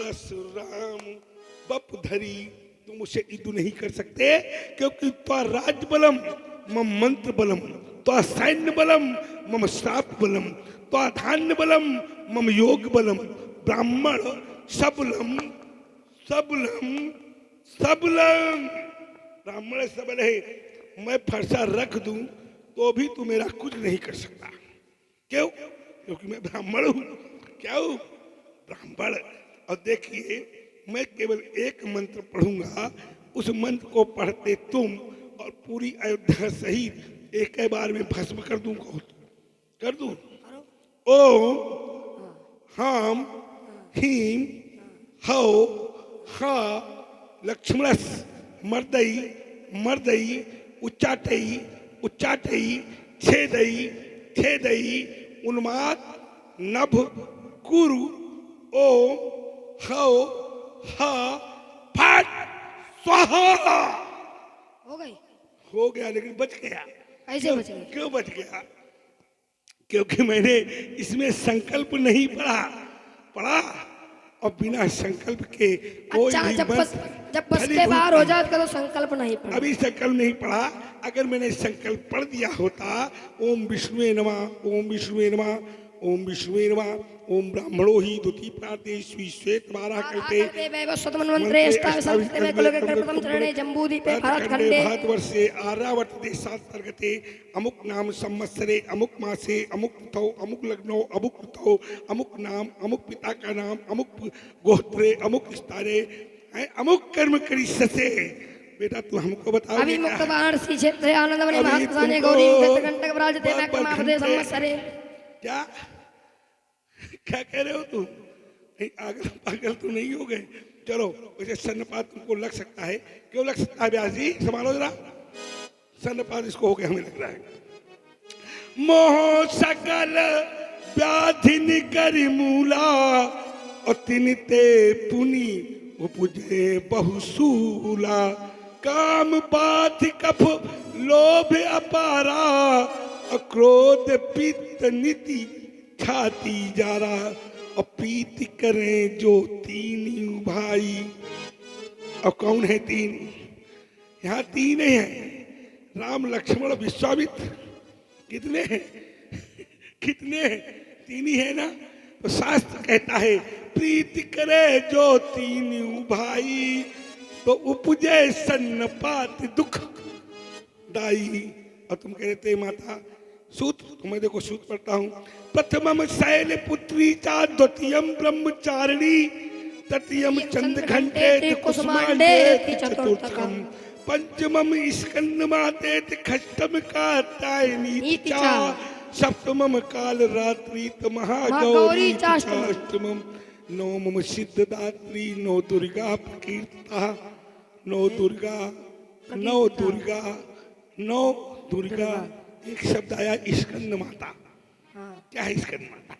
परशुराम बपधरी तुम उसे इदु नहीं कर सकते, क्योंकि तो राज बलम मम मंत्र बलम, तो सैन्य बलम मम श्राप बलम, तो धान्य बलम मम योग बलम, ब्राह्मण सबलम सबलम सबलम। ब्राह्मण सबल है, मैं फरसा रख दूं तो भी तू मेरा कुछ नहीं कर सकता। क्यों? क्योंकि मैं ब्राह्मण हूं। क्या हूं? ब्राह्मण। और देखिए, मैं केवल एक मंत्र पढ़ूंगा, उस मंत्र को पढ़ते तुम और पूरी अयोध्या सहित एक ही बार में भस्म कर दूं। कर दूं? ओम हम हीम हौ हा लक्ष्मणस मर्दई मर्दई उच्चाटई उच्चाटई छेदई छेदई उन्माद नभ कुरु ओम हौ हा फट स्वाहा। हो गई? हो गया, लेकिन बच गया। कैसे बच गई? क्यों बच गया? क्योंकि मैंने इसमें संकल्प नहीं पढ़ा और बिना संकल्प के कोई अच्छा, भी जब बस फलीभूत के बाहर हो नहीं। जाए तो संकल्प नहीं पड़ा। अभी संकल्प नहीं पढ़ा। अगर मैंने संकल्प पढ़ दिया होता, ओम विष्णुवे नमः ओम विष्णुवे नमः ओम विष्णुवे नमः ओम ब्राह्मणो ही द्वितीय प्राते श्वेत वारा कल्पे भारतवर्षे आर्यावर्त देशांतर्गते अमुक नाम संवत्सरे अमुक मासे अमुक तिथौ अमुक लग्नो अमुक ऋतौ अमुक नाम अमुक पिता का नाम अमुक गोत्रे अमुक स्थाने अमुक कर्म करी ससे। बेटा तू हमको बताओ। अभी मुक्त वाराणसी क्षेत्र आनंदमणि महाप्रसाने गौरी घंटक विराजते मैकमापदे संवत्सरे। क्या क्या कह रहे हो तुम? नहीं, पागल पागल तो नहीं हो गए? चलो, वैसे सन्नपात तुमको लग सकता है। क्यों लग सकता है व्यास जी? संभालो जरा। सन्नपात इसको हो गया, हमें लग रहा है। मोह सकल व्याधि निकरि मूला और तिनते पुनि उपजे बहुसूला। काम बाध कफ लोभ अपारा अक्रोध पित्त नीति छाती जारा। और पीत करें जो तीन भाई। और कौन है तीन? यहाँ तीन है, राम लक्ष्मण विश्वामित्र। कितने हैं? कितने हैं? तीन ही है ना। तो शास्त्र कहता है प्रीति करे जो तीन भाई, तो उपजे सन्नपात दुख दाई। और तुम कह रहे थे माता सूत, तो मैं देखो सूत पढ़ता हूँ। प्रथमम शैल पुत्री चा द्वितीयम ब्रह्मचारिणी तृतीयम चंद्र घंटे कुसुमांडे चतुर्थकम पंचमम स्कंदमाते खष्टम कात्यायनी चा सप्तमम काल रात्रि महागौरी चाष्टमम नवमम सिद्धदात्री नौ दुर्गा प्रकीर्ता नौ दुर्गा नौ दुर्गा नौ दुर्गा। एक शब्द आया स्कंद माता। क्या है स्कंद माता?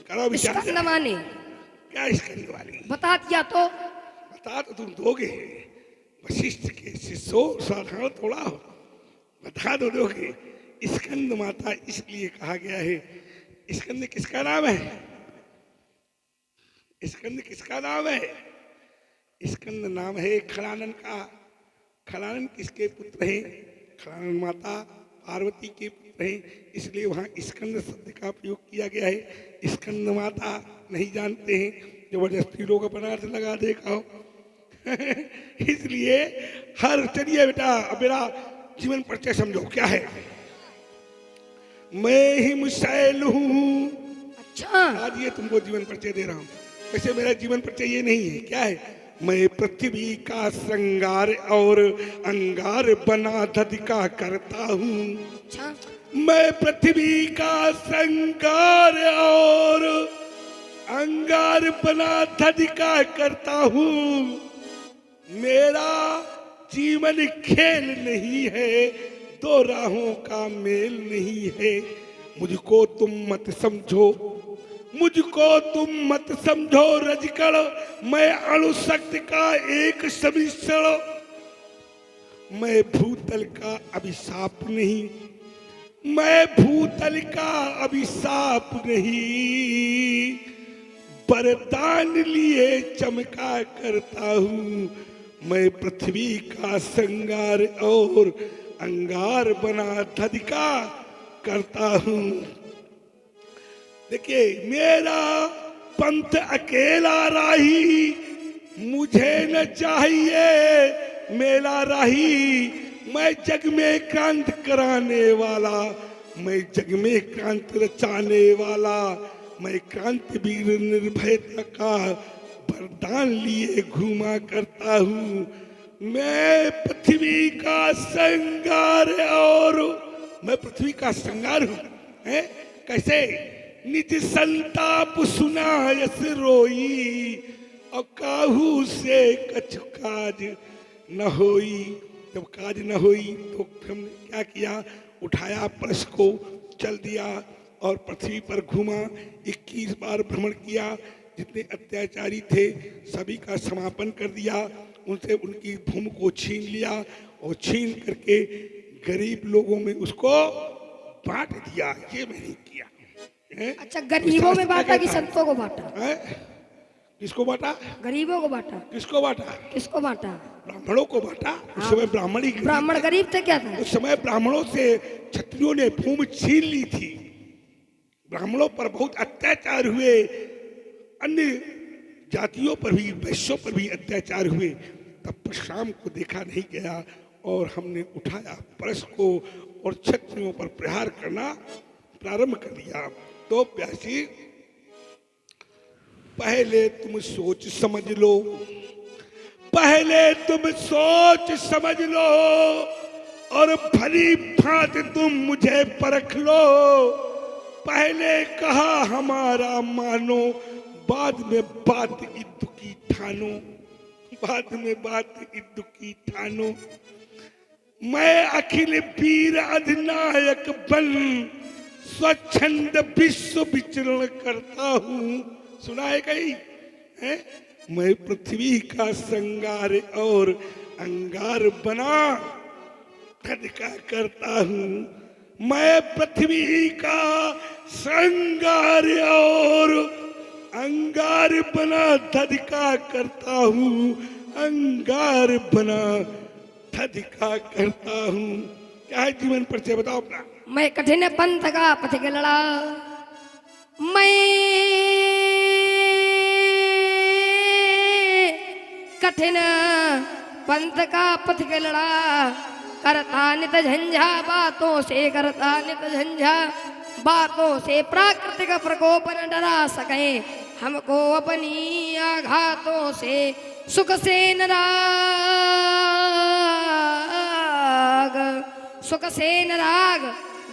करो विचार। स्कंद माने क्या स्कंद वाली? बता दिया तो बता तो तुम दोगे। वशिष्ठ के शिष्यो साधारण थोड़ा हो, बता दो दोगे। स्कंद माता इसलिए कहा गया है। स्कंद किसका नाम है? स्कंद किसका नाम है? स्कंद नाम है खलानन का। खलानन किसके पुत्र हैं? खलानन माता पार्वती के पुत्र हैं, इसलिए वहाँ स्कंद शब्द का प्रयोग किया गया है। स्कंद माता नहीं जानते हैं, जबरदस्ती लोग अपना अर्थ लगा देखा हो। इसलिए हर चलिए बेटा, अब मेरा जीवन परिचय समझो क्या है। मैं हिम शैल हूँ। अच्छा, आज ये तुमको जीवन परिचय दे रहा हूँ। वैसे मेरा जीवन परिचय ये नहीं है। क्या है? मैं पृथ्वी का श्रृंगार और अंगार बना धदिका करता हूँ। अच्छा, मैं पृथ्वी का श्रृंगार और अंगार बना धदिका करता हूँ। मेरा जीवन खेल नहीं है, दो राहों का मेल नहीं है। मुझको तुम मत समझो, मुझको तुम मत समझो रजकड़। मैं अणुशक्ति का एक समिश्रण। मैं भूतल का अभिशाप नहीं, मैं भूतल का अभिशाप नहीं। परदान लिए चमका करता हूँ, मैं पृथ्वी का श्रृंगार और अंगार बना धधका करता हूँ। देखिए, मेरा पंथ अकेला राही, मुझे न चाहिए मेला राही। मैं जग में क्रांति कराने वाला, मैं जग में क्रांति रचाने वाला, मैं क्रांति वीर निर्भयता का वरदान लिए घूमा करता हूँ। मैं पृथ्वी का श्रृंगार और मैं पृथ्वी का श्रृंगार हूँ। है कैसे? निज संताप सुना यस रोई, और काहू से कछु काज न होई। जब काज न होई तो हमने क्या किया? उठाया परश को, चल दिया और पृथ्वी पर घूमा। 21 बार भ्रमण किया। जितने अत्याचारी थे सभी का समापन कर दिया, उनसे उनकी भूमि को छीन लिया और छीन करके गरीब लोगों में उसको बांट दिया। ये मैंने किया है? अच्छा, गरीबों में बांटा कि संतों को बांटा? किसको बांटा? गरीबों को बांटा। किसको बांटा? किसको बांटा? ब्राह्मणों को बांटा। उस समय ब्राह्मण ही ब्राह्मण गरीब थे क्या था? उस समय ब्राह्मणों से क्षत्रियों ने भूमि छीन ली थी। ब्राह्मणों पर बहुत अत्याचार हुए, अन्य जातियों पर भी, वैश्यों पर भी अत्याचार हुए। तब परशुराम को देखा नहीं गया और हमने उठाया परश को और क्षत्रियों पर प्रहार करना प्रारंभ कर दिया। तो प्यासी, पहले तुम सोच समझ लो, पहले तुम सोच समझ लो और भली भांति तुम मुझे परख लो। पहले कहा हमारा मानो, बाद में बात इद्दु की ठानो, बाद में बात इद्दु की ठानो। मैं अखिल वीर अधिनायक बन स्वच्छंद विश्व विचरण करता हूँ। सुना है कहीं? है? मैं पृथ्वी का श्रृंगार और अंगार बना धधका करता हूँ। मैं पृथ्वी का श्रृंगार और अंगार बना धधका करता हूँ, अंगार बना धधका करता हूँ। क्या है जीवन परिचय बताओ अपना? मैं कठिन पंथ का पथिक लड़ा, मैं कठिन पंथ का पथिक लड़ा, करता नित झंझा बातों से, करता नित झंझा बातों से। प्राकृतिक प्रकोप न डरा सके हमको अपनी आघातों से। सुख से न राग, सुख से न राग,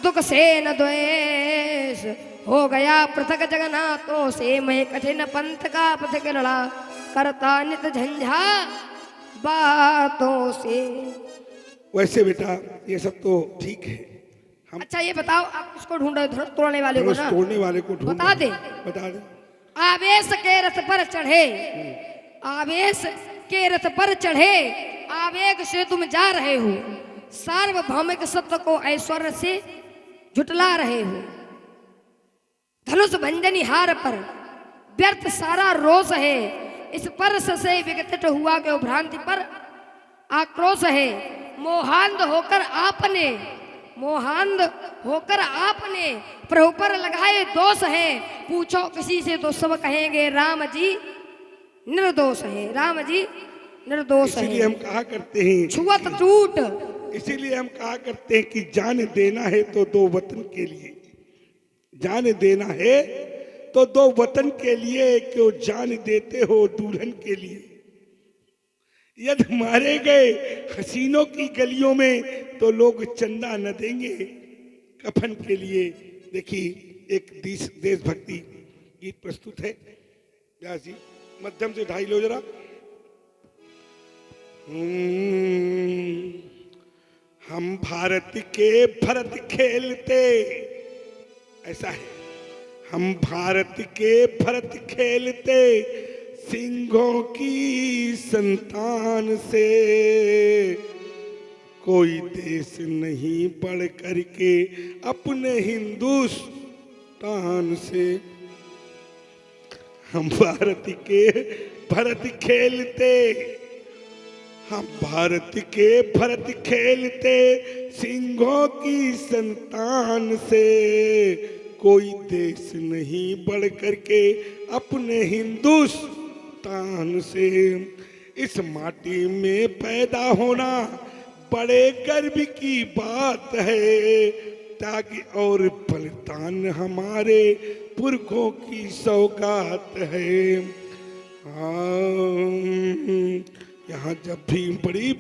दुख से न द्वेष, हो गया पृथक जगन्नाथों से। मैं कठिन पंथ का पथिक लड़ा, करता नित झंझा बातों से। वैसे बेटा ये सब तो ठीक है। हम अच्छा ये बताओ, आप उसको ढूंढो, धनुष तोड़ने वाले को ना, तोड़ने वाले को ढूंढ बता दे। बता दे। आवेश के रथ पर चढ़े, आवेश के रथ पर चढ़े, आवेग से तुम जा रहे हो, सार्वभौमिक सत्य को ऐश्वर्य से झुटला रहे हो। धनुष भंजनी हार पर व्यर्थ सारा रोष है, इस परस से विगतित हुआ के भ्रांति पर आक्रोश है। मोहांध होकर आपने, मोहांध होकर आपने प्रभु पर लगाए दोष है। पूछो किसी से तो सब कहेंगे राम जी निर्दोष है, राम जी निर्दोष है। इसीलिए हम कहा करते हैं, छुअत टूट, इसीलिए हम कहा करते हैं कि जान देना है तो दो वतन के लिए, जान देना है तो दो वतन के लिए, क्यों जान देते हो दुल्हन के लिए। यदि मारे गए हसीनों की गलियों में तो लोग चंदा न देंगे कफन के लिए। देखिए एक देशभक्ति गीत प्रस्तुत है। व्यास जी मध्यम से ढाई लो जरा। हम भारत के भरत खेलते, ऐसा है। हम भारत के भरत खेलते, सिंहों की संतान से। कोई देश नहीं बढ़ करके अपने हिंदुस्तान से। हम भारत के भरत खेलते, हम भारत के भरत खेलते, सिंहों की संतान से कोई देश नहीं बढ़ करके अपने हिंदुस्तान से। इस माटी में पैदा होना बड़े गर्व की बात है, ताकि और बलिदान हमारे पुरखों की सौगात है। यहाँ जब भी बड़ी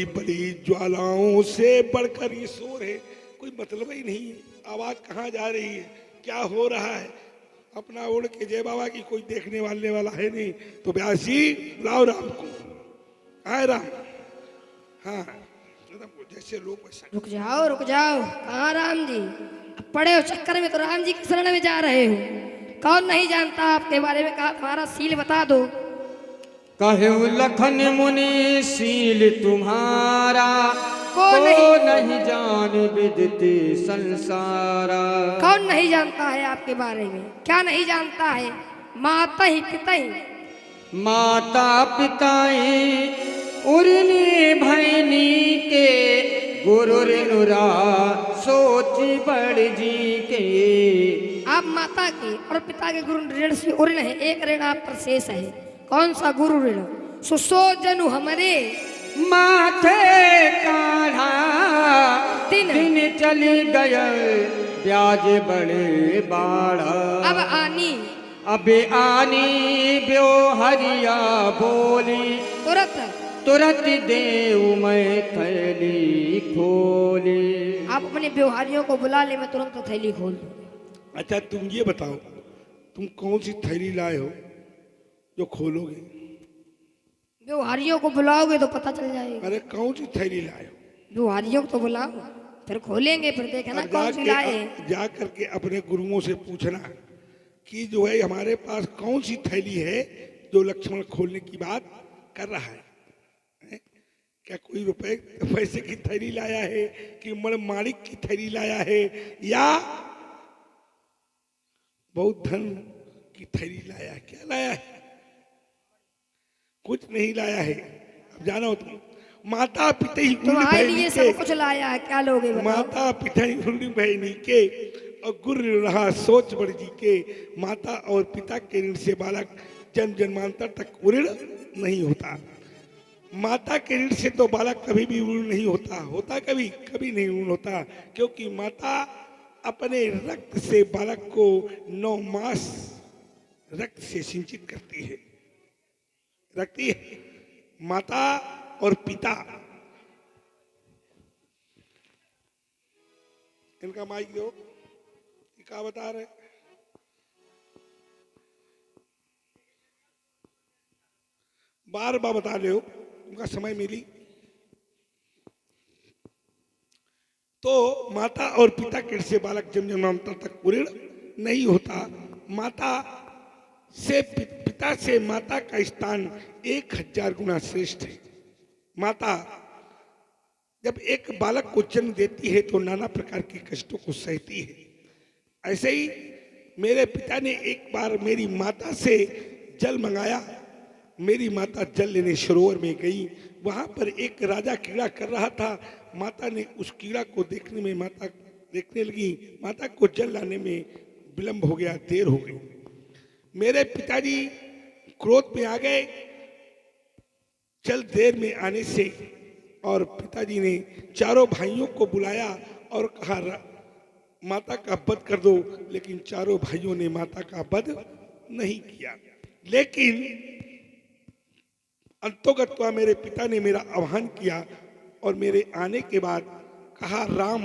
बड़ी ज्वालाओं से बढ़कर ये शोर है, कोई मतलब ही नहीं है। आवाज कहाँ जा रही है, क्या हो रहा है? अपना उड़ के जय बाबा की कोई देखने वाले वाला है नहीं। तो व्यास जी बुलाओ राम को। आए राम। हाँ जैसे लोग वैसा। रुक जाओ, कहाँ राम जी? अब पड़े हो चक्कर में तो राम जी की शरण में जा रहे हो। कौन नहीं जानता आपके बारे में, कहा तुम्हारा सील बता दो। कहु लखन मुनि सील तुम्हारा, को नहीं जान विदित संसारा। कौन नहीं जानता है आपके बारे में? क्या नहीं जानता है? माता ही पिता ही, माता पिताई उर्नी भैनी के, गुरु नुरा सोची बड़ जी के। आप माता के और पिता के गुरु ऋण से ऋण है, एक ऋण आप पर शेष है। कौन सा गुरु ऋण? सुसो जनु हमारे माथे काढ़ा, दिन चली गए ब्याज बड़े बाड़ा। अबे आनी ब्यो हरिया बोली, तुरंत देव मैं थैली खोली। आप अपने व्यवहारियों को बुला ले, मैं तुरंत थैली खोल दूं। अच्छा तुम ये बताओ, तुम कौन सी थैली लाए हो जो खोलोगे? व्यवहारियों को बुलाओगे तो पता चल जाएगा। अरे कौन सी थैली लाए हो? व्यवहारियों को तो बुलाओ, फिर खोलेंगे, फिर देखना कौन सी लाए। जा करके अपने गुरुओं से पूछना कि जो है हमारे पास कौन सी थैली है जो लक्ष्मण खोलने की बात कर रहा है। क्या कोई रुपए पैसे की थैली लाया है कि माणिक की थैली लाया है, या बहुत धन की थैली लाया है? क्या लाया है? कुछ नहीं लाया है। अब जानो तुम, माता पिता ही तुम्हारे लिए सब कुछ लाया है, क्या लोगे बताओ? माता पिता ही बहनी के और गुरु रहा सोच बड़ जी के। माता और पिता के ऋण से बालक जन्म जन्मांतर तक ऋण नहीं होता। माता के ऋण से तो बालक कभी भी ऋण नहीं होता। होता कभी नहीं ऋण होता, क्योंकि माता अपने रक्त से बालक को 9 मास रक्त से सिंचित करती है, रखती है। माता और पिता, इनका माइक दो, क्या बता रहे? बार बार बता रहे हो, उनका समय मिली तो। माता और पिता के से बालक जन्म जन्मांतर तक ऋण नहीं होता। माता से पिता से माता का स्थान 1000 गुना श्रेष्ठ है। माता जब एक बालक को जन्म देती है तो नाना प्रकार के कष्टों को सहती है। ऐसे ही मेरे पिता ने एक बार मेरी माता से जल मंगाया। मेरी माता जल लेने सरोवर में गई, वहां पर एक राजा कीड़ा कर रहा था। माता ने उस कीड़ा को देखने में माता देखने लगी। माता को जल लाने में विलंब हो गया, देर हो गई। मेरे पिताजी क्रोध में आ गए जल देर में आने से, और पिताजी ने चारों भाइयों को बुलाया और कहा माता का वध कर दो। लेकिन चारों भाइयों ने माता का वध नहीं किया। लेकिन अंतोगत्वा मेरे पिता ने मेरा आह्वान किया और मेरे आने के बाद कहा राम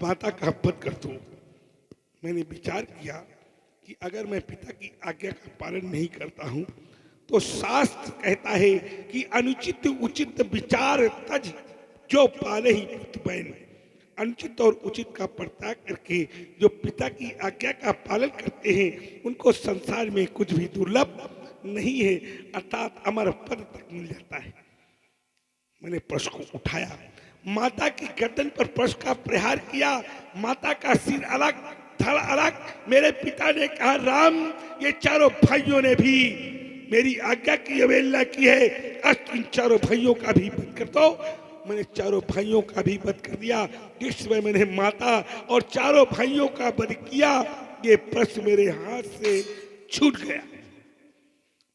माता का वध कर दो। मैंने विचार किया कि अगर मैं पिता की आज्ञा का पालन नहीं करता हूं तो शास्त्र कहता है कि अनुचित उचित विचार तज जो पाले ही पुत्र बैन। अनुचित और उचित का परित्याग करके जो पिता की आज्ञा का पालन करते हैं उनको संसार में कुछ भी दुर्लभ नहीं है, अर्थात अमर पद तक मिल जाता है। मैंने प्रश्न को उठाया, माता की गर्दन पर प्रश्न का प्रहार किया। माता का सिर अलग धड़ अलग मेरे पिता ने कहा, राम ये चारों भाइयों ने भी मेरी आज्ञा की अवहेलना की है, आज इन चारों भाइयों का भी वध कर दो। मैंने चारों भाइयों का भी वध कर दिया। जिस समय मैंने माता और चारों भाइयों का वध किया, ये प्रश्न मेरे हाथ से छूट गया,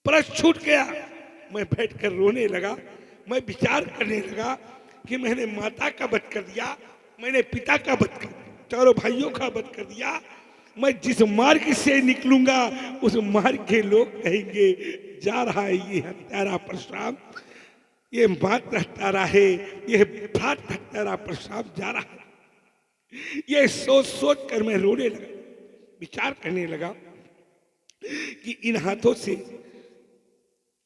प्रश्न छूट गया। मैं बैठकर रोने लगा। मैं विचार करने लगा कि मैंने माता का वध कर दिया, मैंने पिता का वध कर दिया, चारों भाइयों का वध कर दिया। मैं जिस मार्ग से निकलूंगा उस मार्ग के लोग कहेंगे, जा रहा है ये हत्यारा परशुराम, ये मात्र हत्यारा है, ये भ्रात हत्यारा परशुराम जा रहा है। ये सोच सोच कर मैं रोने लगा, विचार करने लगा कि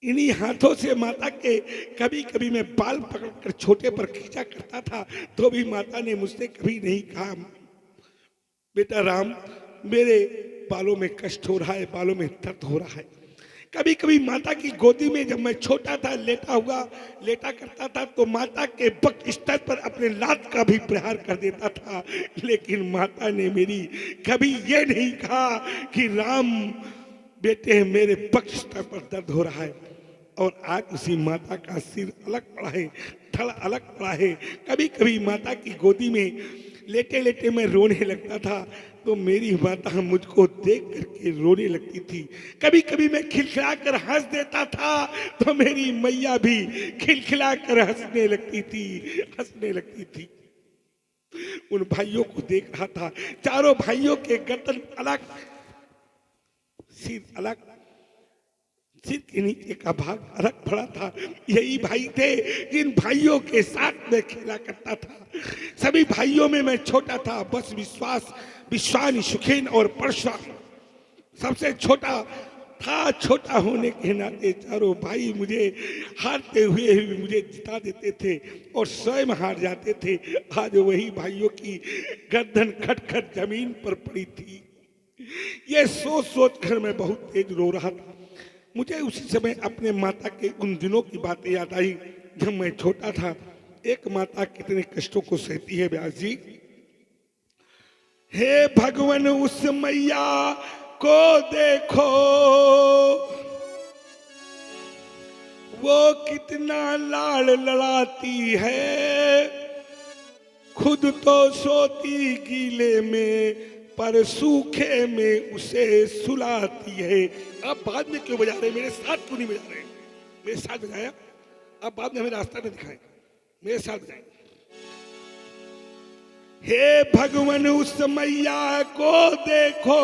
इन्हीं हाथों से माता के कभी कभी मैं बाल पकड़कर छोटे पर खींचा करता था, तो भी माता ने मुझसे कभी नहीं कहा, बेटा राम मेरे बालों में कष्ट हो रहा है, बालों में दर्द हो रहा है। कभी कभी माता की गोदी में जब मैं छोटा था, लेटा करता था, तो माता के बक स्तर पर अपने लात का भी प्रहार कर देता था, लेकिन माता ने मेरी कभी ये नहीं कहा कि राम बेटे मेरे बक स्तर पर दर्द हो रहा है। और आज उसी माता का सिर अलग पड़ा है, धड़ अलग पड़ा है। कभी कभी माता की गोदी में लेटे लेटे मैं रोने लगता था, तो मेरी माता मुझको देख करके रोने लगती थी। कभी कभी मैं खिलखिला कर हंस देता था, तो मेरी मैया भी खिलखिला कर हंसने लगती थी। उन भाइयों को देख रहा था, चारों भाइयों के गर्दन अलग, सिर अलग, सिर के नीचे का भाग अलग पड़ा था। यही भाई थे जिन भाइयों के साथ मैं खेला करता था। सभी भाइयों में मैं छोटा था, बस विश्वान, सुखेन और परशुराम सबसे छोटा था। छोटा होने के नाते चारों भाई मुझे हारते हुए भी मुझे जिता देते थे और स्वयं हार जाते थे। आज वही भाइयों की गर्दन खटखट जमीन पर पड़ी थी। ये सोच सोच कर मैं बहुत तेज रो रहा था। मुझे उसी समय अपने माता के उन दिनों की बातें याद आई जब मैं छोटा था। एक माता कितने कष्टों को सहती है व्यास जी। हे भगवान उस मैया को देखो, वो कितना लाड़ लड़ाती है, खुद तो सोती गीले में पर सूखे में उसे सुलाती है। आप बाद में क्यों बजा रहे, मेरे साथ क्यों नहीं बजा रहे? मेरे साथ बजाया, आप बाद में हमें रास्ता नहीं दिखाए, मेरे साथ बजाए। हे भगवान उस मैया को देखो,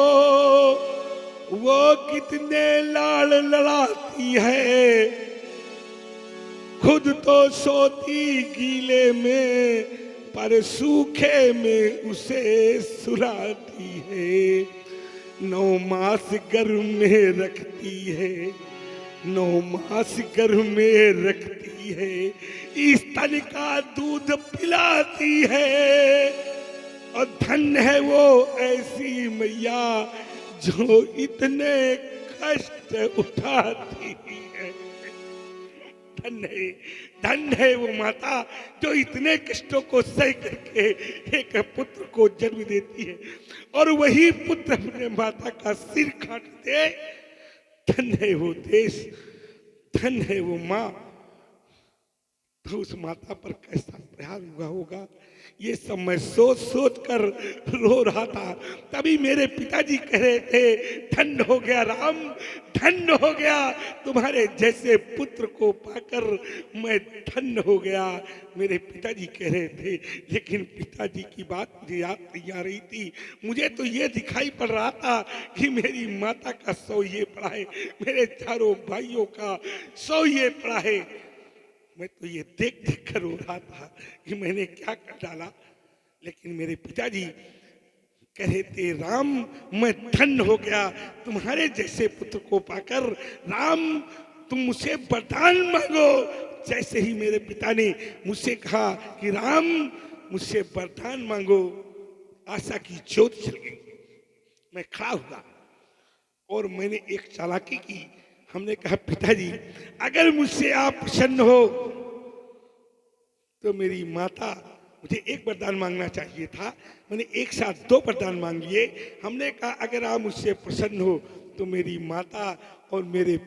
वो कितने लाड़ लड़ाती है, खुद तो सोती गीले में पर सूखे में उसे सुलाती है। 9 मास गर्भ में रखती है, 9 मास गर्भ में रखती है, इस तन का दूध पिलाती है। और धन्य है वो ऐसी मैया जो इतने कष्ट उठाती है। धन्य है वो माता जो इतने कष्टों को सह करके एक पुत्र को जन्म देती है और वही पुत्र अपने माता का सिर काट दे। धन्य है वो देश, धन्य है वो माँ। तो उस माता पर कैसा प्रहार हुआ होगा, ये सब मैं सोच सोच कर रो रहा था। तभी मेरे पिताजी कह रहे थे, धन्य हो गया राम, धन्य हो गया, तुम्हारे जैसे पुत्र को पाकर मैं धन्य हो गया। मेरे पिताजी कह रहे थे, लेकिन पिताजी की बात मुझे याद नहीं आ रही थी। मुझे तो ये दिखाई पड़ रहा था कि मेरी माता का सौ ये पड़ा है, मेरे चारों भाइयों का सौ ये पड़ा है। मैं तो ये देख देख कर रो रहा था कि मैंने क्या कर डाला। लेकिन मेरे पिताजी कह रहे थे, राम मैं धन्य हो गया तुम्हारे जैसे पुत्र को पाकर। राम तुम मुझसे वरदान मांगो। जैसे ही मेरे पिता ने मुझसे कहा कि राम मुझसे वरदान मांगो, आशा की ज्योत जल गई। मैं खड़ा हुआ और मैंने एक चालाकी की। हमने कहा, पिताजी अगर मुझसे आप प्रसन्न हो तो मेरी माता मुझे एक वरदान मांगना चाहिए था, मैंने एक साथ 2 वरदान मांग लिए। हमने कहा अगर आप मुझसे प्रसन्न हो तो मेरी माता और मेरे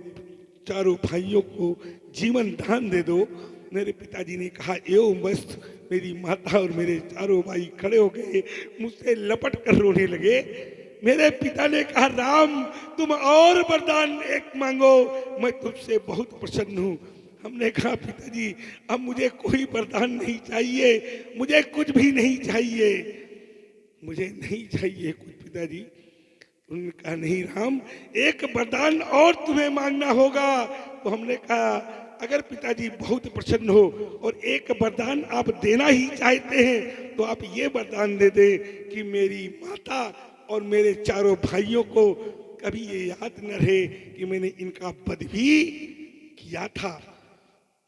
चारों भाइयों को जीवन दान दे दो। मेरे पिताजी ने कहा एवं बस। मेरी माता और मेरे चारों भाई खड़े हो गए, मुझसे लपट कर रोने लगे। मेरे पिता ने कहा राम तुम और वरदान एक मांगो, मैं तुमसे बहुत प्रसन्न हूँ। हमने कहा पिताजी अब मुझे कोई वरदान नहीं चाहिए, मुझे कुछ भी नहीं चाहिए, मुझे नहीं चाहिए कुछ पिताजी। उन्होंने कहा नहीं राम एक वरदान और तुम्हें मांगना होगा। तो हमने कहा अगर पिताजी बहुत प्रसन्न हो और एक वरदान आप देना ही चाहते हैं तो आप ये वरदान दे दें कि मेरी माता और मेरे चारों भाइयों को कभी ये याद न रहे कि मैंने इनका वध भी किया था।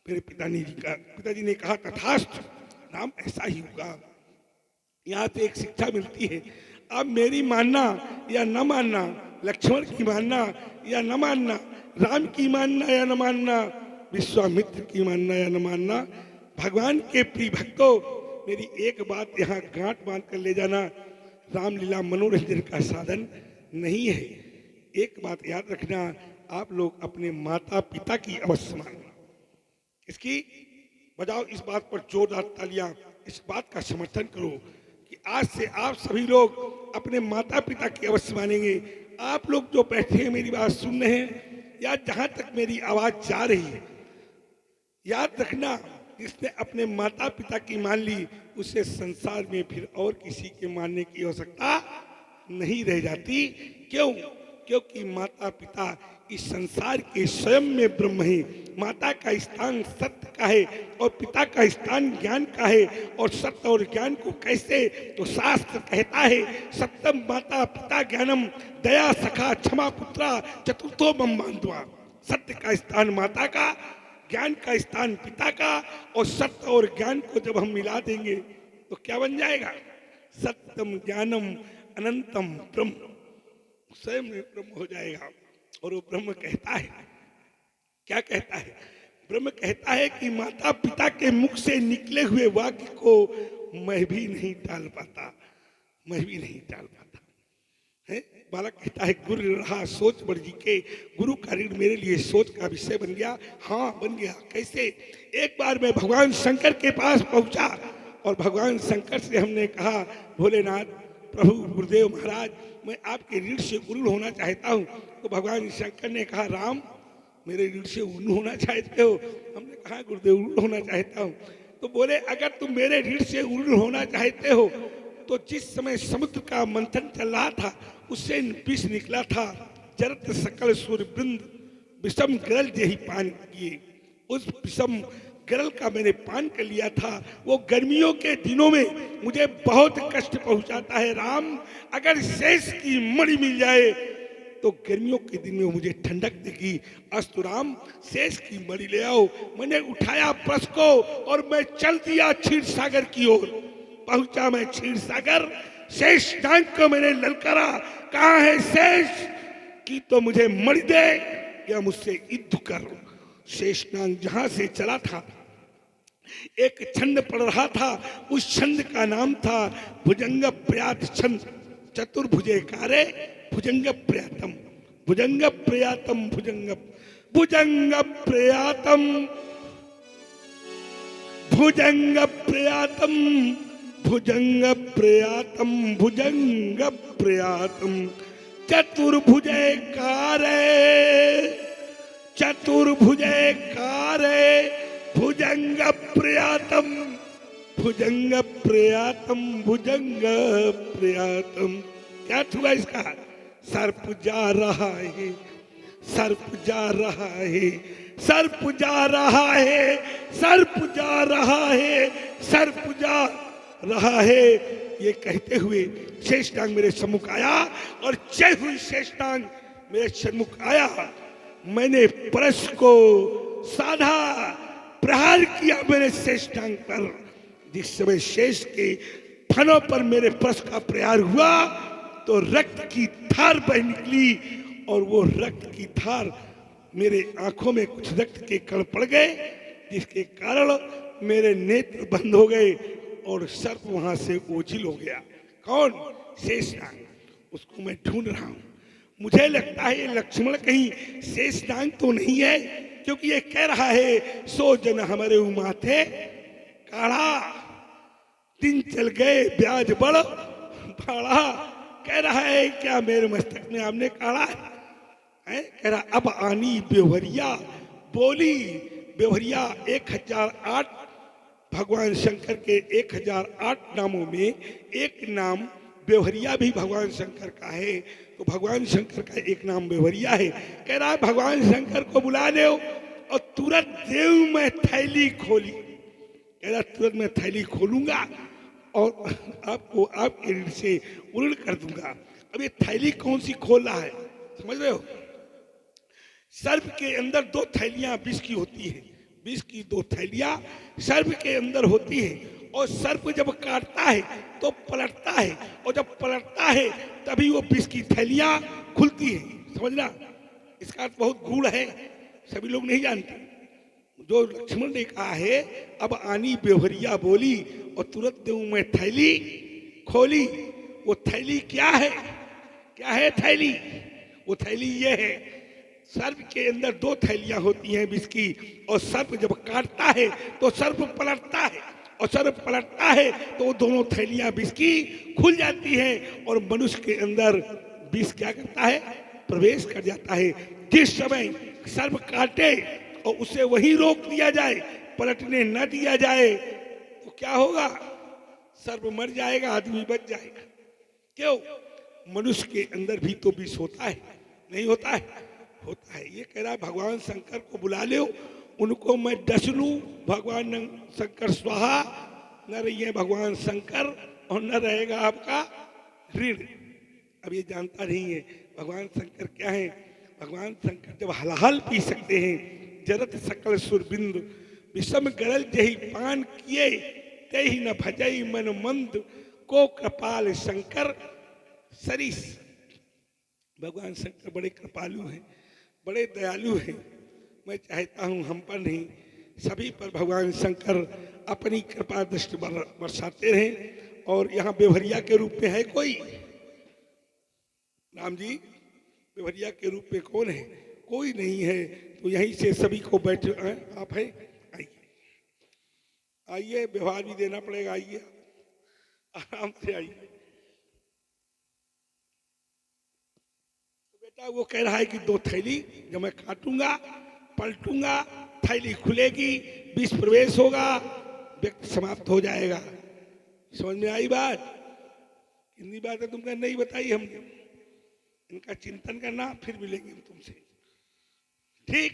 मेरे पिताजी ने कहा तथास्तु राम ऐसा ही होगा। यहाँ से एक शिक्षा मिलती है, अब मेरी मानना या न मानना, लक्ष्मण की मानना या न मानना, राम की मानना या न मानना, विश्वामित्र की मानना या न मानना, भगवान के प्रिय भक्तों मेरी एक बात यहाँ गांठ बांध कर ले जाना, रामलीला मनोरंजन का साधन नहीं है। एक बात याद रखना, आप लोग अपने माता पिता की अवश्य मानना। इसकी बजाओ इस बात पर जोरदार तालियां, इस बात का समर्थन करो कि आज से आप सभी लोग अपने माता पिता की अवश्य मानेंगे। आप लोग जो बैठे हैं मेरी बात सुन रहे हैं या जहां तक मेरी आवाज जा रही है, याद रखना जिसने अपने माता पिता की मान ली उसे संसार में फिर और किसी के मानने की आवश्यकता नहीं रह जाती। क्यों? क्योंकि माता पिता इस संसार के स्वयं में ब्रह्म है। माता का स्थान सत्य का है और पिता का स्थान ज्ञान का है। और सत्य और ज्ञान को कैसे, तो शास्त्र कहता है सत्यम माता पिता ज्ञानम दया सखा क्षमा पुत्रा चतुर्थो मम बांधवा। सत्य का स्थान माता का, ज्ञान का स्थान पिता का, और सत्य और ज्ञान को जब हम मिला देंगे तो क्या बन जाएगा? सत्यम ज्ञानम अनंतम ब्रह्म, स्वयं में ब्रह्म हो जाएगा। और वो ब्रह्म कहता है, क्या कहता है? ब्रह्म कहता है कि माता पिता के मुख से निकले हुए वाक्य को मैं भी नहीं टाल पाता, मैं भी नहीं टाल पाता है। बालक कहता है गुरु रहा सोच वर्जी के, गुरु का ऋण मेरे लिए सोच का विषय बन गया। हाँ बन गया। कैसे? एक बार मैं भगवान शंकर के पास पहुंचा और भगवान शंकर से हमने कहा भोलेनाथ प्रभु गुरुदेव महाराज मैं आपके ऋण से उरुण होना चाहता हूँ। तो भगवान शंकर ने कहा राम मेरे ऋण से उरुण होना चाहते हो? हमने कहा गुरुदेव उरुण होना चाहता हूँ। तो बोले अगर तुम मेरे ऋण से उरुण होना चाहते हो तो जिस समय समुद्र का मंथन चल रहा था उससे विष निकला था, जरत सकल सूर्य वृंद विषम गरल जही पान किए। उस विषम गरल का मैंने पान कर लिया था। वो गर्मियों के दिनों में मुझे बहुत कष्ट पहुंचाता है। राम अगर शेष की मणि मिल जाए तो गर्मियों के दिन में मुझे ठंडक देगी। अस्तु राम शेष की मणि ले आओ। मैंने उठाया ब्रश को और मैं चल दिया क्षीर सागर की ओर। पहुंचा मैं क्षीर सागर, शेष नाग को मैंने ललकारा, कहाँ है शेष की तो मुझे मणि दे या मुझसे युद्ध कर। शेषनाग जहां से चला था एक छंद पढ़ रहा था, उस छंद का नाम था भुजंग प्रयात छंद। चतुर्भुजे कारे भुजंग प्रयातम, भुजंग प्रयातम, भुजंग भुजंग प्रयातम, भुजंग प्रयातम, भुजंग प्रयातम, भुजंग प्रयातम, चतुर्भुजे कारे, चतुर्भुजे कारे भुजंग प्रयातम, भुजंग प्रयातम, भुजंग प्रयातम। क्या हुआ इसका? सर्प जा रहा है, सर्प जा रहा है, सर्प जा रहा है, सर्प जा रहा है, सर्प जा रहा है। ये कहते हुए शेषनाग मेरे सम्मुख आया और जय हुई शेषनाग मेरे सम्मुख आया। मैंने परश को साधा, प्रहार किया मेरे शेषनाग पर। जिस समय शेष के फनों पर मेरे परश का प्रहार हुआ तो रक्त की धार बह निकली और वो रक्त की धार मेरे आंखों में कुछ रक्त के कण पड़ गए जिसके कारण मेरे नेत्र बंद हो गए और सर्प वहां से ओझिल हो गया। कौन? शेषनाग। उसको मैं ढूंढ रहा हूं। मुझे लगता है ये लक्ष्मण कहीं शेषनाग तो नहीं है, क्योंकि ये कह रहा है सो जन हमारे माथे काढ़ा, दिन चल गए ब्याज बढ़ भाड़ा। कह रहा है क्या मेरे मस्तक में आपने काढ़ा है? कह रहा अब आनी बेवरिया बोली। बेवरिया 1008 भगवान शंकर के 1008 नामों में एक नाम बेवरिया भी भगवान शंकर का है। तो भगवान शंकर का एक नाम बेवरिया है। कह रहा है भगवान शंकर को बुला दो और तुरंत देव में थैली खोली। कह रहा तुरंत मैं थैली खोलूंगा और आपको आपके ऋण से उऋण कर दूंगा। अब ये थैली कौन सी खोल रहा है समझ रहे हो? सर्प के अंदर 2 थैलियां विष की होती हैं। विष की 2 थैलियां सर्प के अंदर होती हैं और सर्प जब काटता है तो पलटता है, और जब पलटता है तभी वो विष की थैलियां खुलती हैं। समझना, इसका अर्थ बहुत गूढ़ है, सभी लोग नहीं जानते। जो लक्ष्मण ने कहा है अब आनी बेवरिया बोली और तुरंत देव में थैली खोली। वो थैली क्या है? क्या है थैली? वो थैली ये है, सर्प के अंदर 2 थैलियां होती हैं विष की, और सर्प जब काटता है तो सर्प पलटता है, और सर्प पलटता है तो वो दोनों थैलियां विष की खुल जाती हैं और मनुष्य के अंदर विष क्या करता है? प्रवेश कर जाता है। जिस समय सर्प काटे और उसे वहीं रोक दिया जाए, पलटने न दिया जाए, तो क्या होगा? सर्प मर जाएगा, आदमी बच जाएगा। क्यों? मनुष्य के अंदर भी तो विष होता है, नहीं होता है? होता है। ये कह रहा है भगवान शंकर को बुला लो, उनको मैं डस लूं। भगवान शंकर स्वाहा, न रहिए भगवान शंकर और न रहेगा आपका ऋण। अब ये जानता नहीं है भगवान शंकर क्या है। भगवान शंकर जब हलाहल पी सकते हैं, जरत सकल सुरबिंद विषम गरल जही पान किए, ते ही न भजई मन मंद को कृपाल शंकर सरिस। भगवान शंकर बड़े कृपालु हैं, बड़े दयालु हैं। मैं चाहता हूं हम पर नहीं, सभी पर भगवान शंकर अपनी कृपा दृष्टि बरसाते रहें। और यहाँ बेवरिया के रूप में है कोई? राम जी बेवरिया के रूप में कौन है? कोई नहीं है। तो यहीं से सभी को बैठ आप हैं, आइए आइए, व्यवहार भी देना पड़ेगा, आइए आराम से आइए। वो कह रहा है कि 2 थैली जब मैं काटूंगा पलटूंगा, थैली खुलेगी, विष प्रवेश होगा, व्यक्ति समाप्त हो जाएगा। समझ में आई बात? कितनी बात है तुमने नहीं बताई हमने। इनका चिंतन करना, फिर मिलेंगे हम तुमसे। ठीक?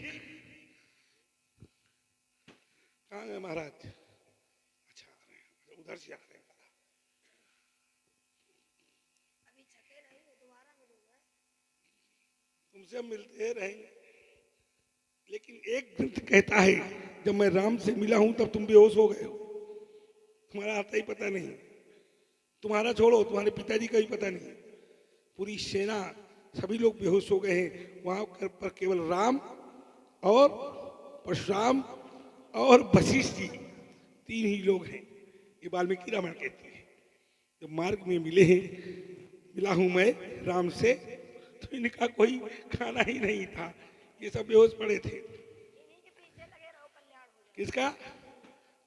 कहाँ है महाराज? अच्छा उधर से आ रहे हैं। तुमसे मिलते रहेंगे, लेकिन एक ग्रंथ कहता है जब मैं राम से मिला हूं तब तुम बेहोश हो गए हो। तुम्हारा आता ही पता नहीं, तुम्हारा छोड़ो, तुम्हारे पिताजी का भी पता नहीं। पूरी सेना सभी लोग बेहोश हो गए हैं। वहां पर केवल राम और परशुराम और वशिष्ठ जी 3 ही लोग हैं। ये वाल्मीकि रामायण कहती है। जब मार्ग में मिला हूं मैं राम से, तो इनका कोई खाना ही नहीं था, ये सब बेहोश पड़े थे। किसका?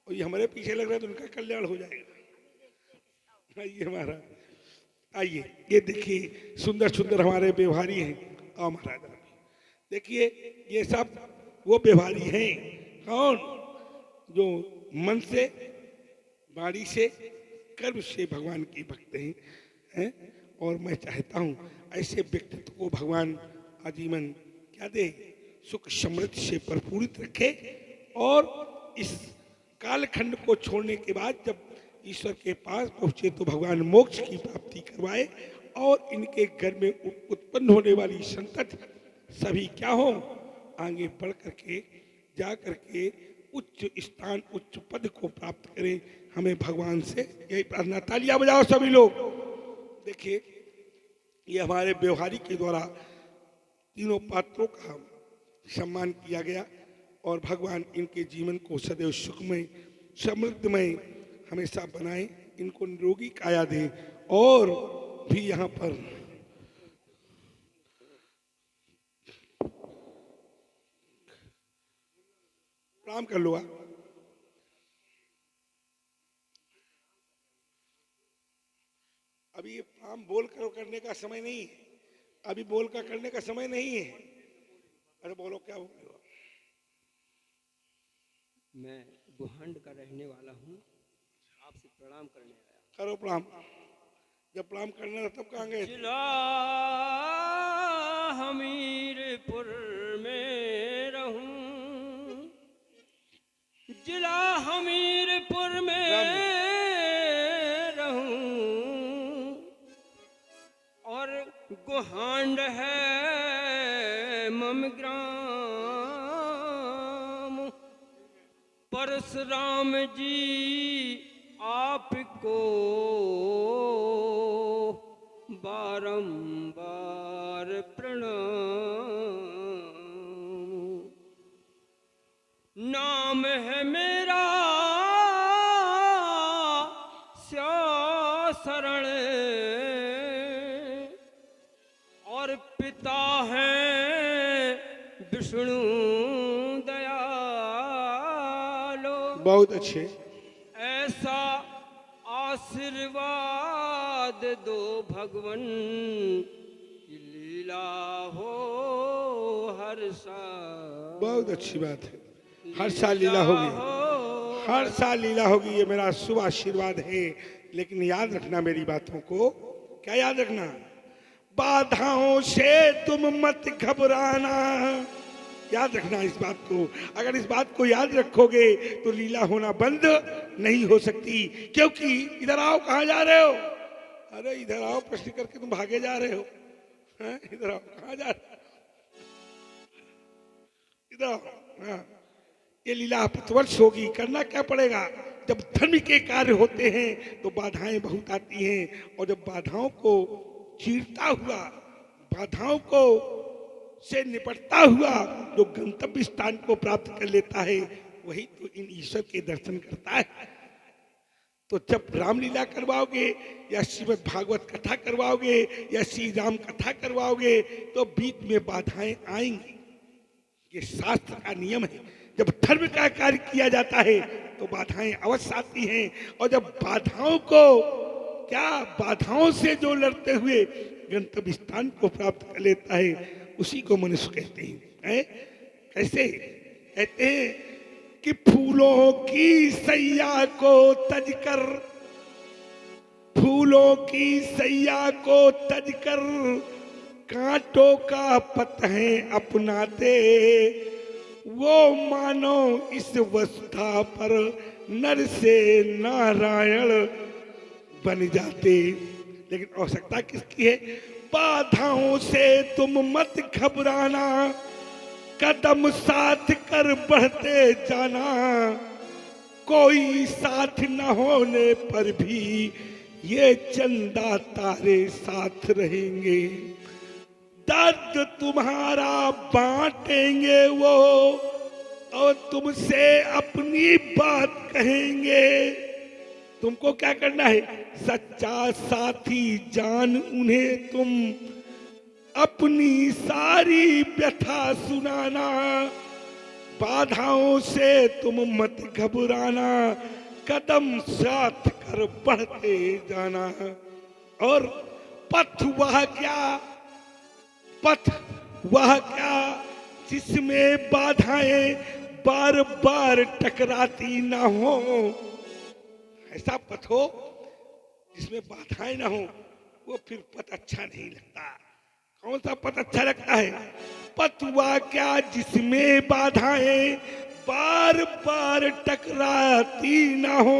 और ये हमारे पीछे लग रहा है तो उनका कल्याण हो जाएगा। आइए महाराज, आइए। ये देखिए सुंदर सुंदर हमारे व्यवहारी हैं। आओ महाराज, देखिए ये सब वो व्यवहारी हैं। कौन? जो मन से, वाणी से, कर्म से भगवान की भक्त हैं। और मैं चाहता हूं ऐसे व्यक्तित्व को भगवान आजीवन क्या दे? सुख समृद्धि से भरपूरित रखे, और इस कालखंड को छोड़ने के बाद जब ईश्वर के पास पहुंचे तो भगवान मोक्ष की प्राप्ति करवाए, और इनके घर में उत्पन्न होने वाली संतति सभी क्या हो? आगे बढ़ करके जा करके उच्च स्थान, उच्च पद को प्राप्त करें। हमें भगवान से यही प्रार्थना। तालियां बजाओ सभी लोग। देखिए ये हमारे व्यवहारी के द्वारा तीनों पात्रों का सम्मान किया गया, और भगवान इनके जीवन को सदैव सुखमय समृद्धमय हमेशा बनाए, इनको निरोगी काया दे। और भी यहाँ पर प्रणाम कर लो। अभी ये प्रणाम बोल कर करने का समय नहीं है, अभी बोल कर करने का समय नहीं है। अरे बोलो, क्या बोल रहे हो? मैं गुहंड का रहने वाला हूँ, आपसे प्रणाम करने आया। करो प्रणाम। जब प्रणाम करना था तब कहाँ गए? जिला हमीरपुर में रहूं, जिला हमीरपुर में रहूं, और गुहांड है ममग्राम। परशुराम जी आपको बारंबार प्रणाम। नाम है मेरा शरण, और पिता हैं विष्णु दयालो। बहुत अच्छे। ऐसा आशीर्वाद दो भगवन की लीला हो हर साल। बहुत अच्छी बात है, हर साल लीला होगी, हर साल लीला होगी, ये मेरा शुभ आशीर्वाद है। लेकिन याद रखना मेरी बातों को। क्या याद रखना? बाधाओं से तुम मत घबराना। याद रखना इस बात को। अगर इस बात को याद रखोगे तो लीला होना बंद नहीं हो सकती। क्योंकि इधर आओ, कहाँ जा रहे हो? अरे इधर आओ, प्रश्न करके तुम भागे जा रहे हो। हैं? इधर आओ, कहाँ जा रहे हो? इधर आओ। हाँ, ये लीला प्रतिवर्ष होगी। करना क्या पड़ेगा? जब धर्म के कार्य होते हैं तो बाधाएं बहुत आती हैं, और जब बाधाओं को चीरता हुआ, बाधाओं को से निपटता हुआ जो गंतव्य स्थान को प्राप्त कर लेता है, वही तो इन ईश्वर के दर्शन करता है। तो जब रामलीला करवाओगे या श्रीमद् भागवत कथा करवाओगे या श्री राम कथा करवाओगे तो बीच में बाधाएं आएंगी। ये शास्त्र का नियम है। जब धर्म का कार्य किया जाता है तो बाधाएं अवश्य आती हैं। और जब बाधाओं को बाधाओं से जो लड़ते हुए गंतव्य स्थान को प्राप्त कर लेता है, उसी को मनुष्य कहते हैं। कैसे कहते हैं कि फूलों की सैया को तजकर, फूलों की सैया को तजकर कांटों का पतह अपनाते, वो मानो इस अवस्था पर नर से नारायण बन जाते। लेकिन आवश्यकता किसकी है? बाधाओं से तुम मत घबराना, कदम साथ कर बढ़ते जाना। कोई साथ न होने पर भी ये चंदा तारे साथ रहेंगे। दर्द तुम्हारा बांटेंगे वो, और तुमसे अपनी बात कहेंगे। तुमको क्या करना है? सच्चा साथी जान उन्हें तुम, अपनी सारी व्यथा सुनाना। बाधाओं से तुम मत घबराना, कदम साथ कर बढ़ते जाना। और पथ वह क्या, पथ वह क्या जिसमें बाधाएं बार बार टकराती ना हो। ऐसा पथ हो जिसमें बाधाएं ना हो, वो फिर पथ अच्छा नहीं लगता। कौन सा पथ अच्छा लगता है? पथ वह क्या जिसमें बाधाएं बार बार टकराती ना हो,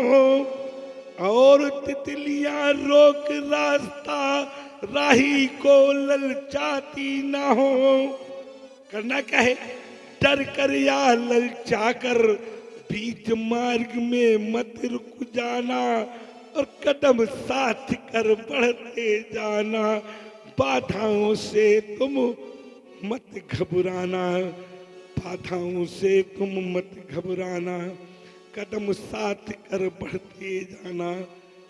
और तितलियां रोक रास्ता राही को ललचाती ना हो। करना क्या है? डर कर या ललचा कर बीच मार्ग में मत रुक जाना, और कदम साथ कर बढ़ते जाना। बाधाओं से तुम मत घबराना, बाधाओं से तुम मत घबराना। कदम साथ कर बढ़ते जाना।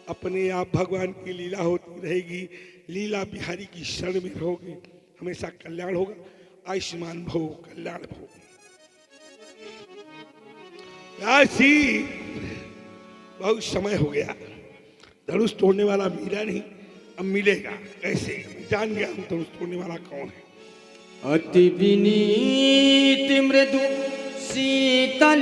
अपने आप भगवान की लीला होती रहेगी, लीला बिहारी की शरण में रहोगे, हमेशा कल्याण होगा। आयुष्मान भव, कल्याण भव। व्यास जी, बहुत समय हो गया, धनुष तोड़ने वाला मिला नहीं, अब मिलेगा कैसे? मैं जान गया हूं धनुष तोड़ने वाला कौन है। अति विनीत मृदु शीतल